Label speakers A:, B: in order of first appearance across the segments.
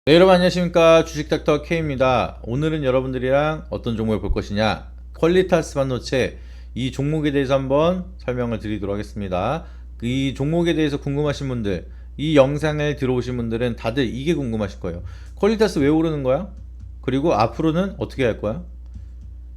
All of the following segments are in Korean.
A: 네, 여러분 안녕하십니까. 주식닥터 K입니다. 오늘은 여러분들이랑 어떤 종목을 볼 것이냐, 퀄리타스 반도체 이 종목에 대해서 한번 설명을 드리도록 하겠습니다. 이 종목에 대해서 궁금하신 분들, 이 영상을 들어오신 분들은 다들 이게 궁금하실 거예요. 퀄리타스 왜 오르는 거야? 그리고 앞으로는 어떻게 할 거야?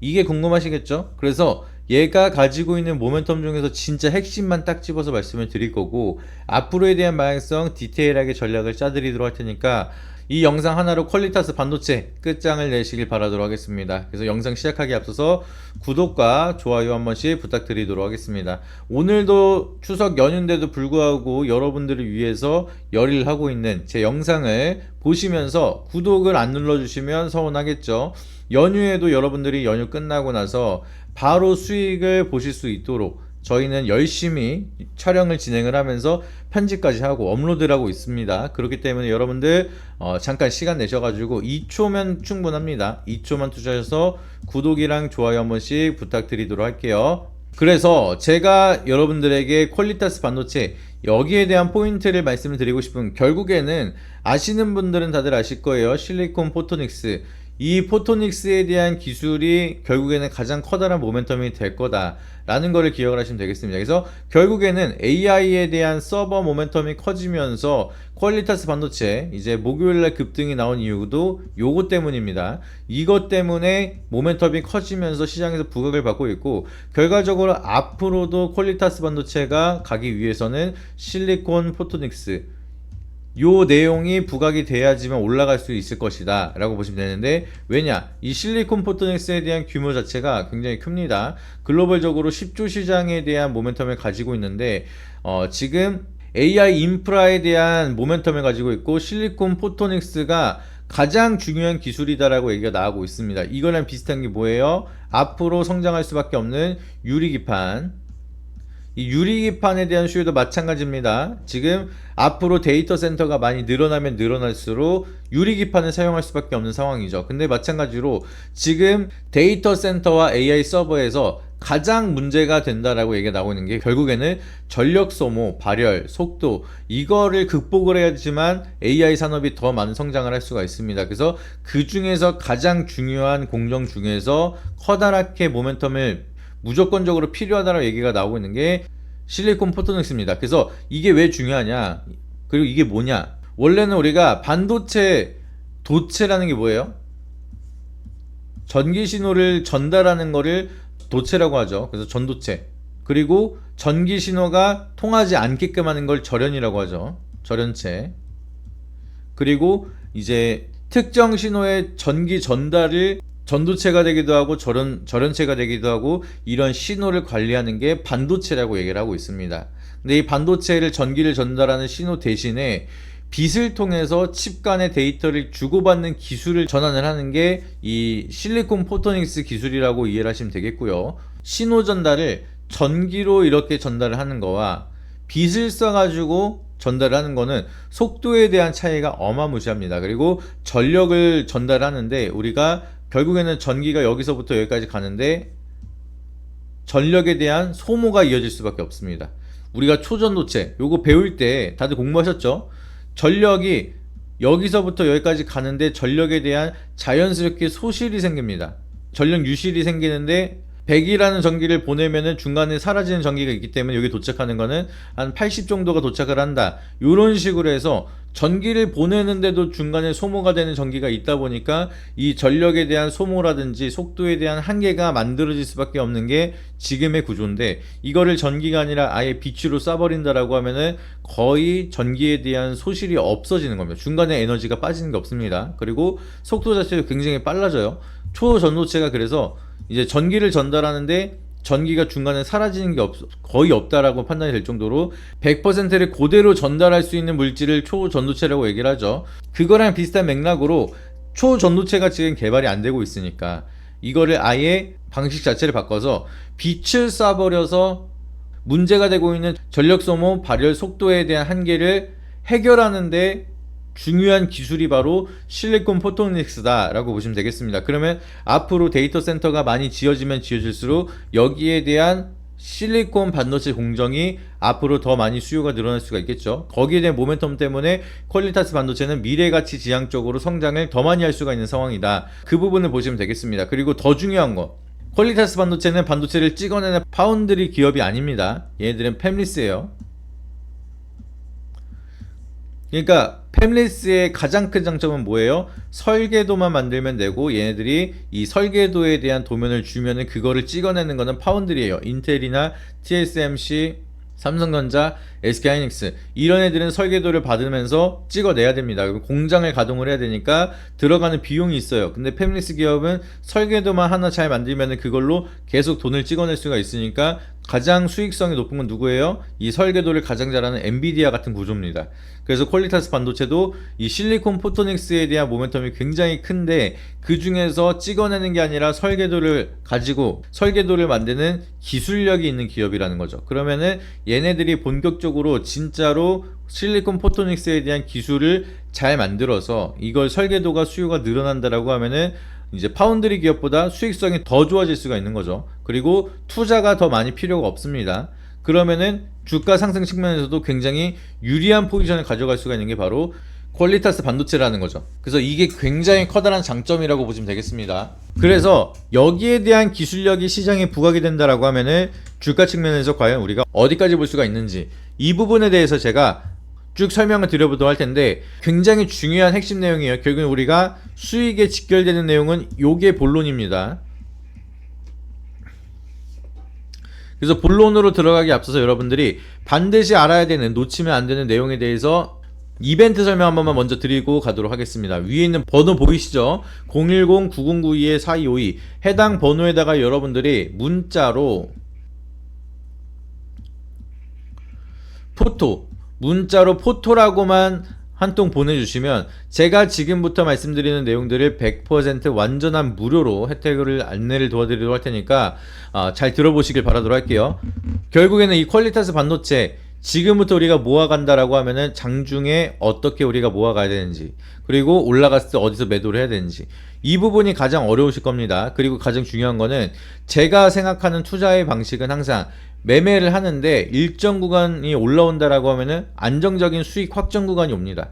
A: 이게 궁금하시겠죠? 그래서 얘가 가지고 있는 모멘텀 중에서 진짜 핵심만 딱 집어서 말씀을 드릴 거고, 앞으로에 대한 방향성 디테일하게 전략을 짜드리도록 할 테니까 이 영상 하나로 퀄리타스 반도체 끝장을 내시길 바라도록 하겠습니다. 그래서 영상 시작하기 앞서서 구독과 좋아요 한 번씩 부탁드리도록 하겠습니다. 오늘도 추석 연휴인데도 불구하고 여러분들을 위해서 열의를 하고 있는 제 영상을 보시면서 구독을 안 눌러주시면 서운하겠죠. 연휴에도 여러분들이 연휴 끝나고 나서 바로 수익을 보실 수 있도록 저희는 열심히 촬영을 진행을 하면서 편집까지 하고 업로드를 하고 있습니다. 그렇기 때문에 여러분들 잠깐 시간 내셔가지고 2초면 충분합니다. 2초만 투자해서 구독이랑 좋아요 한 번씩 부탁드리도록 할게요. 그래서 제가 여러분들에게 퀄리타스 반도체 여기에 대한 포인트를 말씀을 드리고 싶은, 결국에는 아시는 분들은 다들 아실 거예요. 실리콘 포토닉스, 이 포토닉스에 대한 기술이 결국에는 가장 커다란 모멘텀이 될 거다 라는 거를 기억을 하시면 되겠습니다. 그래서 결국에는 AI에 대한 서버 모멘텀이 커지면서 퀄리타스 반도체 이제 목요일날 급등이 나온 이유도 요거 때문입니다. 이것 때문에 모멘텀이 커지면서 시장에서 부각을 받고 있고, 결과적으로 앞으로도 퀄리타스 반도체가 가기 위해서는 실리콘 포토닉스 요 내용이 부각이 돼야지만 올라갈 수 있을 것이다 라고 보시면 되는데, 왜냐, 이 실리콘 포토닉스에 대한 규모 자체가 굉장히 큽니다. 글로벌적으로 10조 시장에 대한 모멘텀을 가지고 있는데 지금 AI 인프라에 대한 모멘텀을 가지고 있고, 실리콘 포토닉스가 가장 중요한 기술이다라고 얘기가 나오고 있습니다. 이거랑 비슷한 게 뭐예요? 앞으로 성장할 수밖에 없는 유리기판, 이 유리기판에 대한 수요도 마찬가지입니다. 지금 앞으로 데이터 센터가 많이 늘어나면 늘어날수록 유리기판을 사용할 수밖에 없는 상황이죠. 근데 마찬가지로 지금 데이터 센터와 AI 서버에서 가장 문제가 된다라고 얘기가 나오고 있는 게, 결국에는 전력 소모, 발열, 속도, 이거를 극복을 해야지만 AI 산업이 더 많은 성장을 할 수가 있습니다. 그래서 그 중에서 가장 중요한 공정 중에서 커다랗게 모멘텀을 무조건적으로 필요하다라고 얘기가 나오고 있는 게 실리콘 포토닉스입니다. 그래서 이게 왜 중요하냐, 그리고 이게 뭐냐, 원래는 우리가 반도체 도체라는 게 뭐예요? 전기 신호를 전달하는 거를 도체라고 하죠. 그래서 전도체. 그리고 전기 신호가 통하지 않게끔 하는 걸 절연이라고 하죠. 절연체. 그리고 이제 특정 신호의 전기 전달을 전도체가 되기도 하고 절연체가 되기도 하고, 이런 신호를 관리하는 게 반도체라고 얘기를 하고 있습니다. 근데 이 반도체를 전기를 전달하는 신호 대신에 빛을 통해서 칩 간의 데이터를 주고받는 기술을 전환을 하는 게 이 실리콘 포토닉스 기술이라고 이해를 하시면 되겠고요. 신호 전달을 전기로 이렇게 전달을 하는 거와 빛을 쏴가지고 전달하는 거는 속도에 대한 차이가 어마무시합니다. 그리고 전력을 전달하는데 우리가 결국에는 전기가 여기서부터 여기까지 가는데 전력에 대한 소모가 이어질 수밖에 없습니다. 우리가 초전도체 요거 배울 때 다들 공부하셨죠? 전력이 여기서부터 여기까지 가는데 전력에 대한 자연스럽게 소실이 생깁니다. 전력 유실이 생기는데 100이라는 전기를 보내면은 중간에 사라지는 전기가 있기 때문에 여기 도착하는 거는 한 80 정도가 도착을 한다. 이런 식으로 해서 전기를 보내는데도 중간에 소모가 되는 전기가 있다 보니까 이 전력에 대한 소모라든지 속도에 대한 한계가 만들어질 수밖에 없는 게 지금의 구조인데, 이거를 전기가 아니라 아예 빛으로 쏴버린다라고 하면은 거의 전기에 대한 소실이 없어지는 겁니다. 중간에 에너지가 빠지는 게 없습니다. 그리고 속도 자체도 굉장히 빨라져요. 초전도체가 그래서 이제 전기를 전달하는데 전기가 중간에 사라지는 게 거의 없다라고 판단이 될 정도로 100%를 그대로 전달할 수 있는 물질을 초전도체라고 얘기를 하죠. 그거랑 비슷한 맥락으로 초전도체가 지금 개발이 안 되고 있으니까 이거를 아예 방식 자체를 바꿔서 빛을 쏴버려서 문제가 되고 있는 전력 소모, 발열 속도에 대한 한계를 해결하는데 중요한 기술이 바로 실리콘 포토닉스다 라고 보시면 되겠습니다. 그러면 앞으로 데이터 센터가 많이 지어지면 지어질수록 여기에 대한 실리콘 반도체 공정이 앞으로 더 많이 수요가 늘어날 수가 있겠죠. 거기에 대한 모멘텀 때문에 퀄리타스 반도체는 미래가치 지향적으로 성장을 더 많이 할 수가 있는 상황이다. 그 부분을 보시면 되겠습니다. 그리고 더 중요한 거, 퀄리타스 반도체는 반도체를 찍어내는 파운드리 기업이 아닙니다. 얘네들은 팹리스예요. 그러니까 팹리스의 가장 큰 장점은 뭐예요? 설계도만 만들면 되고 얘네들이 이 설계도에 대한 도면을 주면은 그거를 찍어내는 거는 파운드리예요. 인텔이나 TSMC, 삼성전자, SK하이닉스 이런 애들은 설계도를 받으면서 찍어내야 됩니다. 공장을 가동을 해야 되니까 들어가는 비용이 있어요. 근데 팹리스 기업은 설계도만 하나 잘 만들면 그걸로 계속 돈을 찍어낼 수가 있으니까 가장 수익성이 높은 건 누구예요? 이 설계도를 가장 잘하는 엔비디아 같은 구조입니다. 그래서 퀄리타스 반도체도 이 실리콘 포토닉스에 대한 모멘텀이 굉장히 큰데 그 중에서 찍어내는 게 아니라 설계도를 가지고 설계도를 만드는 기술력이 있는 기업이라는 거죠. 그러면은 얘네들이 본격적으로 진짜로 실리콘 포토닉스에 대한 기술을 잘 만들어서 이걸 설계도가 수요가 늘어난다라고 하면은 이제 파운드리 기업보다 수익성이 더 좋아질 수가 있는 거죠. 그리고 투자가 더 많이 필요가 없습니다. 그러면은 주가 상승 측면에서도 굉장히 유리한 포지션을 가져갈 수가 있는 게 바로 퀄리타스 반도체라는 거죠. 그래서 이게 굉장히 커다란 장점이라고 보시면 되겠습니다. 그래서 여기에 대한 기술력이 시장에 부각이 된다라고 하면은 주가 측면에서 과연 우리가 어디까지 볼 수가 있는지 이 부분에 대해서 제가 쭉 설명을 드려보도록 할 텐데 굉장히 중요한 핵심 내용이에요. 결국 우리가 수익에 직결되는 내용은 요게 본론입니다. 그래서 본론으로 들어가기 앞서서 여러분들이 반드시 알아야 되는, 놓치면 안 되는 내용에 대해서 이벤트 설명 한 번만 먼저 드리고 가도록 하겠습니다. 위에 있는 번호 보이시죠? 010-9092-4252 해당 번호에다가 여러분들이 문자로 문자로 포토라고만 한 통 보내주시면 제가 지금부터 말씀드리는 내용들을 100% 완전한 무료로 혜택을 안내를 도와드리도록 할 테니까 잘 들어보시길 바라도록 할게요. 결국에는 이 퀄리타스 반도체 지금부터 우리가 모아간다라고 하면은 장중에 어떻게 우리가 모아가야 되는지, 그리고 올라갔을 때 어디서 매도를 해야 되는지, 이 부분이 가장 어려우실 겁니다. 그리고 가장 중요한 거는 제가 생각하는 투자의 방식은 항상 매매를 하는데 일정 구간이 올라온다라고 하면은 안정적인 수익 확정 구간이 옵니다.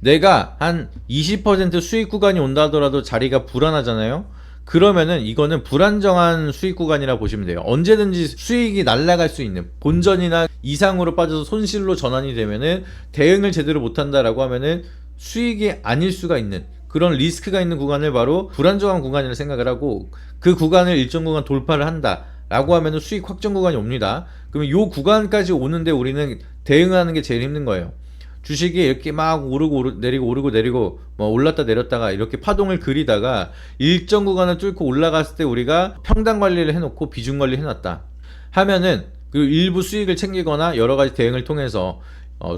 A: 내가 한 20% 수익 구간이 온다 하더라도 자리가 불안하잖아요. 그러면은 이거는 불안정한 수익 구간이라 보시면 돼요. 언제든지 수익이 날아갈 수 있는, 본전이나 이상으로 빠져서 손실로 전환이 되면은 대응을 제대로 못한다라고 하면은 수익이 아닐 수가 있는 그런 리스크가 있는 구간을 바로 불안정한 구간이라 생각을 하고, 그 구간을 일정 구간 돌파를 한다 라고 하면은 수익 확정 구간이 옵니다. 그러면 이 구간까지 오는데 우리는 대응하는 게 제일 힘든 거예요. 주식이 이렇게 막 오르고 내리고 오르고 내리고 뭐 올랐다 내렸다가 이렇게 파동을 그리다가 일정 구간을 뚫고 올라갔을 때 우리가 평단 관리를 해놓고 비중 관리 해놨다 하면은 그 일부 수익을 챙기거나 여러 가지 대응을 통해서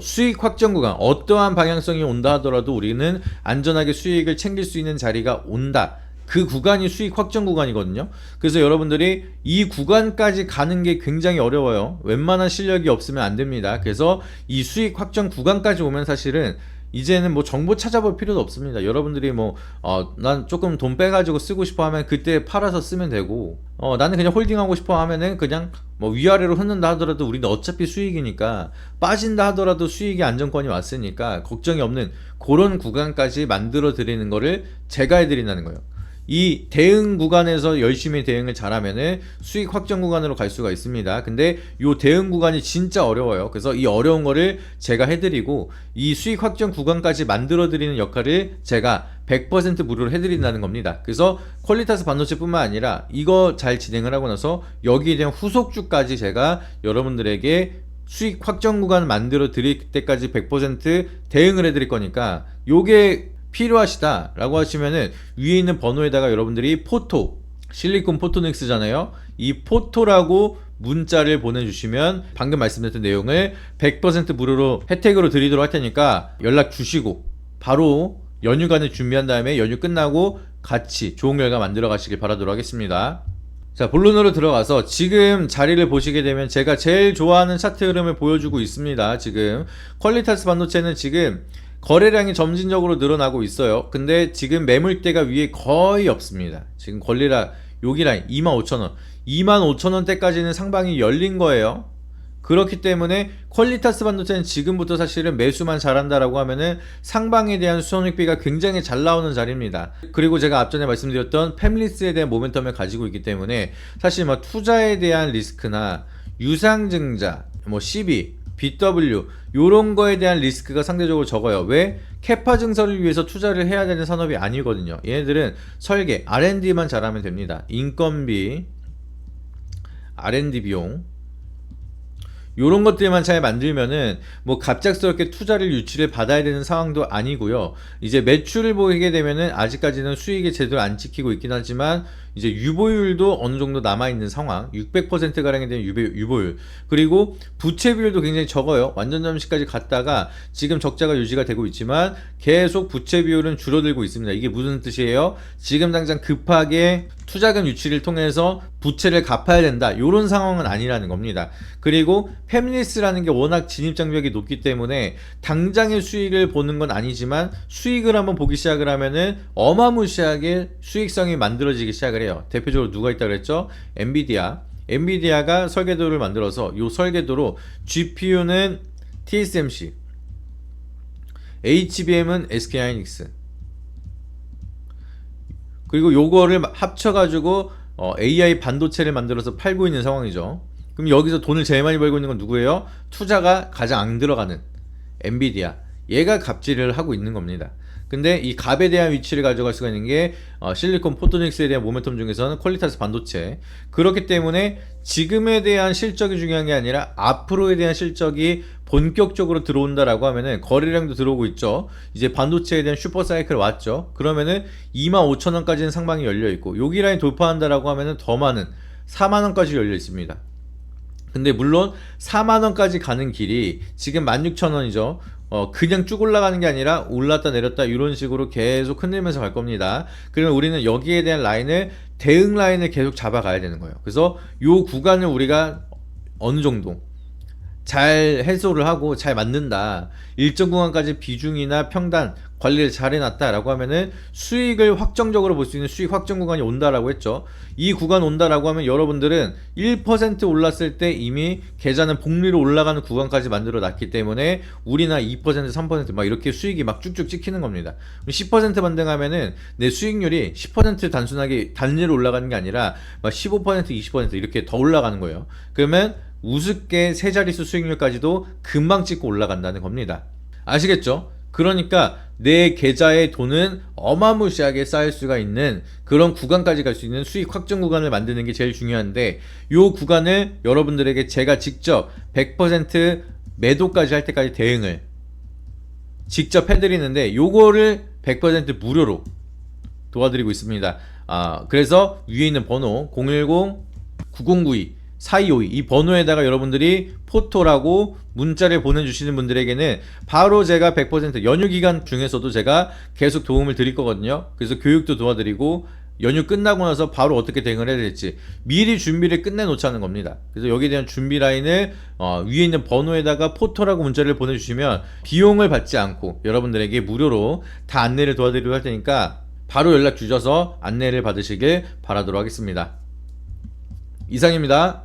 A: 수익 확정 구간, 어떠한 방향성이 온다 하더라도 우리는 안전하게 수익을 챙길 수 있는 자리가 온다. 그 구간이 수익 확정 구간이거든요. 그래서 여러분들이 이 구간까지 가는 게 굉장히 어려워요. 웬만한 실력이 없으면 안 됩니다. 그래서 이 수익 확정 구간까지 오면 사실은 이제는 뭐 정보 찾아볼 필요도 없습니다. 여러분들이 난 조금 돈 빼가지고 쓰고 싶어 하면 그때 팔아서 쓰면 되고, 나는 그냥 홀딩하고 싶어 하면은 그냥 뭐 위아래로 흐른다 하더라도 우리는 어차피 수익이니까, 빠진다 하더라도 수익이 안정권이 왔으니까 걱정이 없는 그런 구간까지 만들어 드리는 거를 제가 해드린다는 거예요. 이 대응 구간에서 열심히 대응을 잘하면은 수익 확정 구간으로 갈 수가 있습니다. 근데 이 대응 구간이 진짜 어려워요. 그래서 이 어려운 거를 제가 해드리고 이 수익 확정 구간까지 만들어 드리는 역할을 제가 100% 무료로 해드린다는 겁니다. 그래서 퀄리타스 반도체 뿐만 아니라 이거 잘 진행을 하고 나서 여기에 대한 후속주까지 제가 여러분들에게 수익 확정 구간 만들어 드릴 때까지 100% 대응을 해드릴 거니까, 요게 필요하시다 라고 하시면은 위에 있는 번호에다가 여러분들이 실리콘 포토닉스잖아요. 이 포토라고 문자를 보내주시면 방금 말씀드렸던 내용을 100% 무료로 혜택으로 드리도록 할 테니까 연락 주시고 바로 연휴간을 준비한 다음에 연휴 끝나고 같이 좋은 결과 만들어 가시길 바라도록 하겠습니다. 자, 본론으로 들어가서 지금 자리를 보시게 되면 제가 제일 좋아하는 차트 흐름을 보여주고 있습니다. 지금 퀄리타스 반도체는 지금 거래량이 점진적으로 늘어나고 있어요. 근데 지금 매물대가 위에 거의 없습니다. 지금 여기 라인 25,000원 25,000원대까지는 상방이 열린 거예요. 그렇기 때문에 퀄리타스 반도체는 지금부터 사실은 매수만 잘한다라고 하면은 상방에 대한 수익비가 굉장히 잘 나오는 자리입니다. 그리고 제가 앞전에 말씀드렸던 팹리스에 대한 모멘텀을 가지고 있기 때문에 사실 뭐 투자에 대한 리스크나 유상증자, 뭐 CB, BW 요런 거에 대한 리스크가 상대적으로 적어요. 왜? 캐파 증설을 위해서 투자를 해야 되는 산업이 아니거든요. 얘네들은 설계, R&D만 잘하면 됩니다. 인건비, R&D 비용 요런 것들만 잘 만들면은 뭐 갑작스럽게 투자를 유치를 받아야 되는 상황도 아니고요. 이제 매출을 보이게 되면은 아직까지는 수익이 제대로 안 찍히고 있긴 하지만 이제 유보율도 어느 정도 남아있는 상황, 600%가량에 대한 유보율, 그리고 부채 비율도 굉장히 적어요. 완전 잠식까지 갔다가 지금 적자가 유지가 되고 있지만 계속 부채 비율은 줄어들고 있습니다. 이게 무슨 뜻이에요? 지금 당장 급하게 투자금 유치를 통해서 부채를 갚아야 된다, 이런 상황은 아니라는 겁니다. 그리고 팹리스라는 게 워낙 진입장벽이 높기 때문에 당장의 수익을 보는 건 아니지만 수익을 한번 보기 시작을 하면은 어마무시하게 수익성이 만들어지기 시작을 해요. 대표적으로 누가 있다 그랬죠? 엔비디아가 설계도를 만들어서 이 설계도로 GPU는 TSMC, HBM은 SK하이닉스, 그리고 요거를 합쳐가지고 AI 반도체를 만들어서 팔고 있는 상황이죠. 그럼 여기서 돈을 제일 많이 벌고 있는 건 누구예요? 투자가 가장 안 들어가는 엔비디아, 얘가 갑질을 하고 있는 겁니다. 근데 이 값에 대한 위치를 가져갈 수가 있는 게 실리콘 포토닉스에 대한 모멘텀 중에서는 퀄리타스 반도체. 그렇기 때문에 지금에 대한 실적이 중요한 게 아니라 앞으로에 대한 실적이 본격적으로 들어온다라고 하면은 거래량도 들어오고 있죠. 이제 반도체에 대한 슈퍼 사이클 왔죠. 그러면은 25,000원까지는 상방이 열려 있고 여기 라인 돌파한다라고 하면은 더 많은 4만원까지 열려 있습니다. 근데 물론 4만원까지 가는 길이 지금 16,000원이죠. 그냥 쭉 올라가는 게 아니라 올랐다 내렸다 이런 식으로 계속 흔들면서 갈 겁니다. 그러면 우리는 여기에 대한 라인을, 대응 라인을 계속 잡아가야 되는 거예요. 그래서 요 구간을 우리가 어느 정도 잘 해소를 하고 잘 만든다, 일정 구간까지 비중이나 평단 관리를 잘 해놨다 라고 하면은 수익을 확정적으로 볼 수 있는 수익 확정 구간이 온다라고 했죠. 이 구간 온다라고 하면 여러분들은 1% 올랐을 때 이미 계좌는 복리로 올라가는 구간까지 만들어 놨기 때문에 우리나 2% 3% 이렇게 수익이 막 쭉쭉 찍히는 겁니다. 10% 반등하면은 내 수익률이 10% 단순하게 단위로 올라가는 게 아니라 막 15% 20% 이렇게 더 올라가는 거예요. 그러면 우습게 세 자릿수 수익률까지도 금방 찍고 올라간다는 겁니다. 아시겠죠? 그러니까 내 계좌에 돈은 어마무시하게 쌓일 수가 있는 그런 구간까지 갈 수 있는 수익 확정 구간을 만드는 게 제일 중요한데, 이 구간을 여러분들에게 제가 직접 100% 매도까지 할 때까지 대응을 직접 해드리는데 요거를 100% 무료로 도와드리고 있습니다. 그래서 위에 있는 번호 010-9092 4252 이 번호에다가 여러분들이 포토라고 문자를 보내주시는 분들에게는 바로 제가 100% 연휴 기간 중에서도 제가 계속 도움을 드릴 거거든요. 그래서 교육도 도와드리고 연휴 끝나고 나서 바로 어떻게 대응을 해야 될지 미리 준비를 끝내 놓자는 겁니다. 그래서 여기에 대한 준비 라인을 위에 있는 번호에다가 포토라고 문자를 보내주시면 비용을 받지 않고 여러분들에게 무료로 다 안내를 도와드리도록 할 테니까 바로 연락 주셔서 안내를 받으시길 바라도록 하겠습니다. 이상입니다.